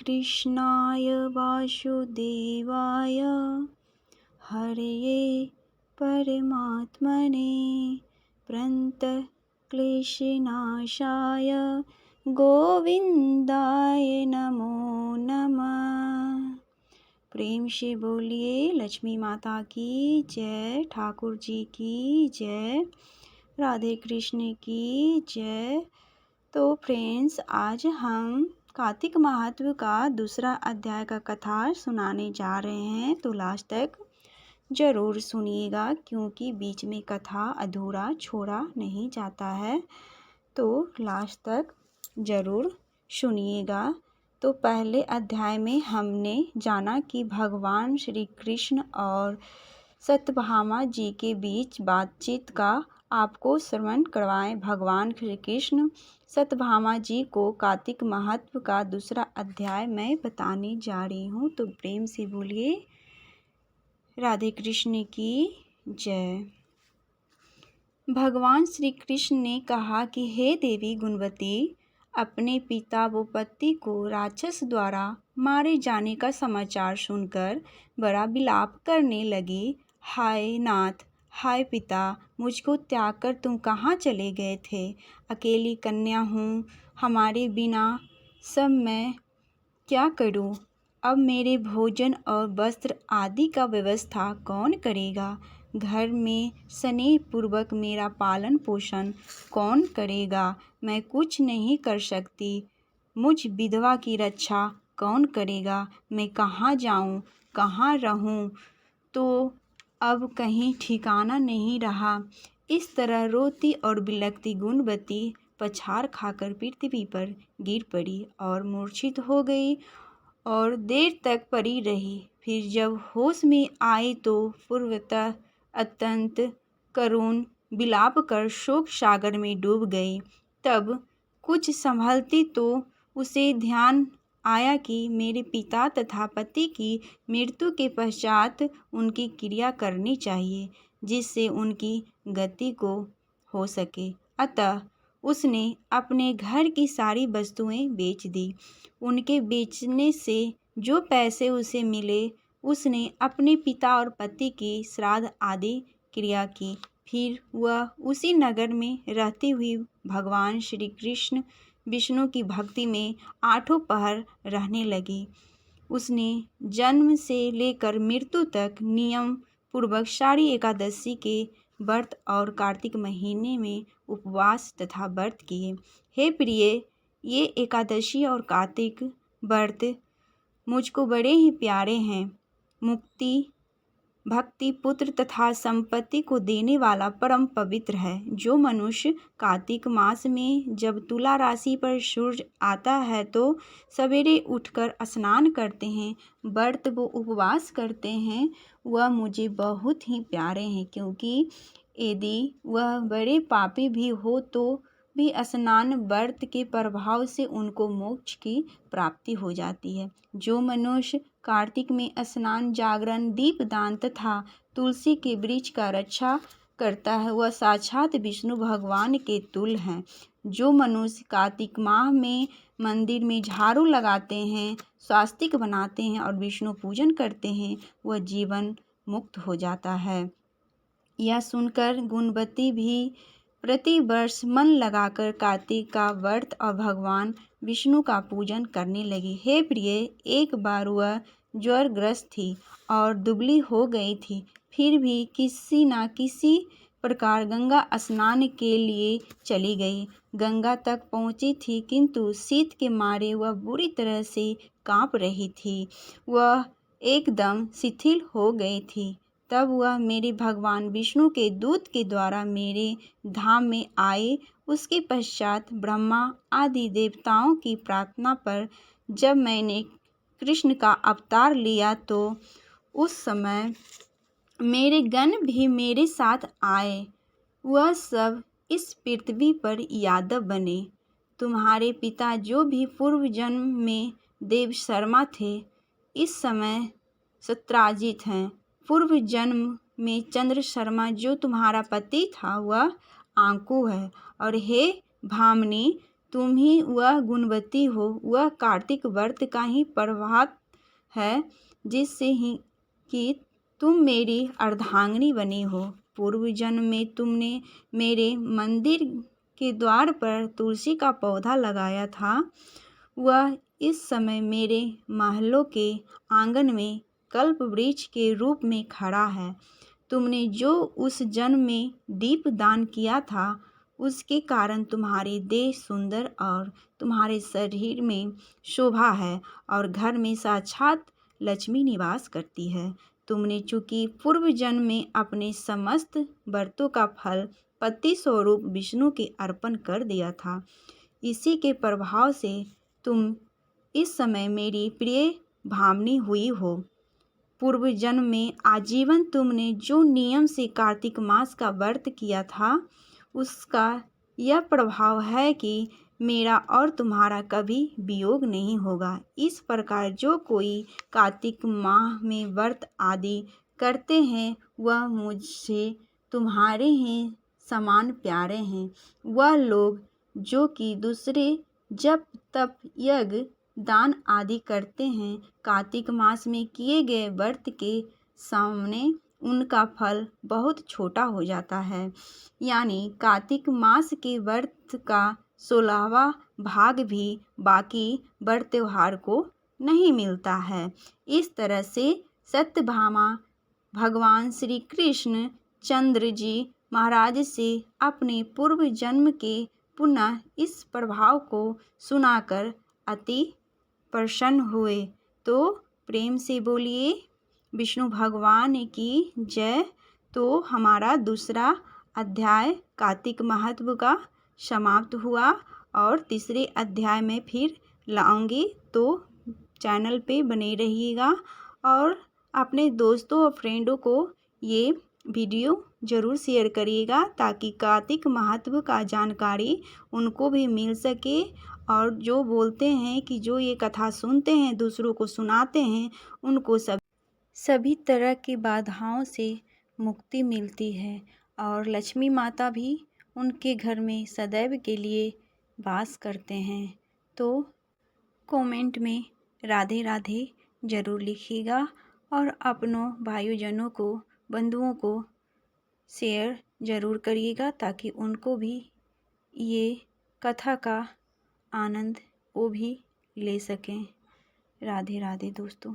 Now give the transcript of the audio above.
कृष्णाय वासुदेवाय हरये परमात्मने प्रणतक्लेशनाशाय गोविंदाय नमो नमः। प्रेम से बोलिए लक्ष्मी माता की जय, ठाकुर जी की जय, राधे कृष्ण की जय। तो फ्रेंड्स, आज हम कार्तिक महात्व का दूसरा अध्याय का कथा सुनाने जा रहे हैं, तो लास्ट तक ज़रूर सुनिएगा क्योंकि बीच में कथा अधूरा छोड़ा नहीं जाता है, तो लास्ट तक ज़रूर सुनिएगा। तो पहले अध्याय में हमने जाना कि भगवान श्री कृष्ण और सत्यभामा जी के बीच बातचीत का आपको श्रवण करवाएं। भगवान श्री कृष्ण सत्यभामा जी को कार्तिक महत्व का दूसरा अध्याय मैं बताने जा रही हूँ, तो प्रेम से बोलिए राधे कृष्ण की जय। भगवान श्री कृष्ण ने कहा कि हे देवी गुणवती, अपने पिता व पति को राक्षस द्वारा मारे जाने का समाचार सुनकर बड़ा विलाप करने लगी। हाय नाथ, हाय पिता, मुझको त्याग कर तुम कहाँ चले गए थे? अकेली कन्या हूँ, हमारे बिना सब मैं क्या करूँ? अब मेरे भोजन और वस्त्र आदि का व्यवस्था कौन करेगा? घर में स्नेह पूर्वक मेरा पालन पोषण कौन करेगा? मैं कुछ नहीं कर सकती। मुझ विधवा की रक्षा कौन करेगा? मैं कहाँ जाऊँ, कहाँ रहूँ? तो अब कहीं ठिकाना नहीं रहा। इस तरह रोती और बिलखती गुणवती पछाड़ खाकर पृथ्वी पर गिर पड़ी और मूर्छित हो गई और देर तक पड़ी रही। फिर जब होश में आई तो पूर्वतः अत्यंत करुण विलाप कर शोक सागर में डूब गई। तब कुछ संभलती तो उसे ध्यान आया कि मेरे पिता तथा पति की मृत्यु के पश्चात उनकी क्रिया करनी चाहिए, जिससे उनकी गति को हो सके। अतः उसने अपने घर की सारी वस्तुएं बेच दी। उनके बेचने से जो पैसे उसे मिले, उसने अपने पिता और पति की श्राद्ध आदि क्रिया की। फिर वह उसी नगर में रहती हुई भगवान श्री कृष्ण विष्णु की भक्ति में आठों पहर रहने लगी। उसने जन्म से लेकर मृत्यु तक नियम पूर्वक सारी एकादशी के व्रत और कार्तिक महीने में उपवास तथा व्रत किए। हे प्रिय, ये एकादशी और कार्तिक व्रत मुझको बड़े ही प्यारे हैं। मुक्ति, भक्ति, पुत्र तथा संपत्ति को देने वाला परम पवित्र है। जो मनुष्य कार्तिक मास में जब तुला राशि पर सूर्य आता है तो सवेरे उठकर स्नान करते हैं, व्रत व उपवास करते हैं, वह मुझे बहुत ही प्यारे हैं, क्योंकि यदि वह बड़े पापी भी हो तो भी स्नान व्रत के प्रभाव से उनको मोक्ष की प्राप्ति हो जाती है। जो मनुष्य कार्तिक में स्नान, जागरण, दीपदान तथा तुलसी के वृक्ष का रक्षा करता है, वह साक्षात विष्णु भगवान के तुल्य हैं। जो मनुष्य कार्तिक माह में मंदिर में झाड़ू लगाते हैं, स्वास्तिक बनाते हैं और विष्णु पूजन करते हैं, वह जीवन मुक्त हो जाता है। यह सुनकर गुणवती भी प्रति वर्ष मन लगाकर कार्तिक का व्रत और भगवान विष्णु का पूजन करने लगी। हे प्रिय, एक बार वह ज्वरग्रस्त थी और दुबली हो गई थी, फिर भी किसी न किसी प्रकार गंगा स्नान के लिए चली गई। गंगा तक पहुंची थी, किंतु शीत के मारे वह बुरी तरह से कांप रही थी। वह एकदम शिथिल हो गई थी। तब वह मेरे भगवान विष्णु के दूत के द्वारा मेरे धाम में आए। उसके पश्चात ब्रह्मा आदि देवताओं की प्रार्थना पर जब मैंने कृष्ण का अवतार लिया तो उस समय मेरे गण भी मेरे साथ आए। वह सब इस पृथ्वी पर यादव बने। तुम्हारे पिता जो भी पूर्व जन्म में देव शर्मा थे, इस समय सत्राजित हैं। पूर्व जन्म में चंद्र शर्मा जो तुम्हारा पति था, वह आंकू है। और हे भामिनी, तुम ही वह गुणवती हो, वह कार्तिक व्रत का ही प्रभाव है जिससे ही कि तुम मेरी अर्धांगिनी बनी हो। पूर्व जन्म में तुमने मेरे मंदिर के द्वार पर तुलसी का पौधा लगाया था। वह इस समय मेरे महलों के आंगन में कल्प वृक्ष के रूप में खड़ा है। तुमने जो उस जन्म में दीप दान किया था, उसके कारण तुम्हारी देह सुंदर और तुम्हारे शरीर में शोभा है और घर में साक्षात लक्ष्मी निवास करती है। तुमने चूंकि पूर्व जन्म में अपने समस्त व्रतों का फल पति स्वरूप विष्णु के अर्पण कर दिया था, इसी के प्रभाव से तुम इस समय मेरी प्रिय भामिनी हुई हो। पूर्व जन्म में आजीवन तुमने जो नियम से कार्तिक मास का व्रत किया था, उसका यह प्रभाव है कि मेरा और तुम्हारा कभी वियोग नहीं होगा। इस प्रकार जो कोई कार्तिक माह में व्रत आदि करते हैं, वह मुझसे तुम्हारे ही समान प्यारे हैं। वह लोग जो कि दूसरे जप तप यज्ञ दान आदि करते हैं, कार्तिक मास में किए गए व्रत के सामने उनका फल बहुत छोटा हो जाता है। यानी कार्तिक मास के व्रत का 16वां भाग भी बाकी व्रत त्योहार को नहीं मिलता है। इस तरह से सत्यभामा भगवान श्री कृष्ण चंद्र जी महाराज से अपने पूर्व जन्म के पुनः इस प्रभाव को सुनाकर अति प्रसन्न हुए। तो प्रेम से बोलिए विष्णु भगवान की जय। तो हमारा दूसरा अध्याय कार्तिक महत्व का समाप्त हुआ और तीसरे अध्याय में फिर लाऊंगी। तो चैनल पे बने रहिएगा और अपने दोस्तों और फ्रेंडों को ये वीडियो ज़रूर शेयर करिएगा ताकि कार्तिक महत्व का जानकारी उनको भी मिल सके। और जो बोलते हैं कि जो ये कथा सुनते हैं, दूसरों को सुनाते हैं, उनको सभी तरह की बाधाओं से मुक्ति मिलती है और लक्ष्मी माता भी उनके घर में सदैव के लिए वास करते हैं। तो कमेंट में राधे राधे ज़रूर लिखिएगा और अपनों भाइयों को, बंधुओं को शेयर ज़रूर करिएगा ताकि उनको भी ये कथा का आनंद वो भी ले सकें। राधे राधे दोस्तों।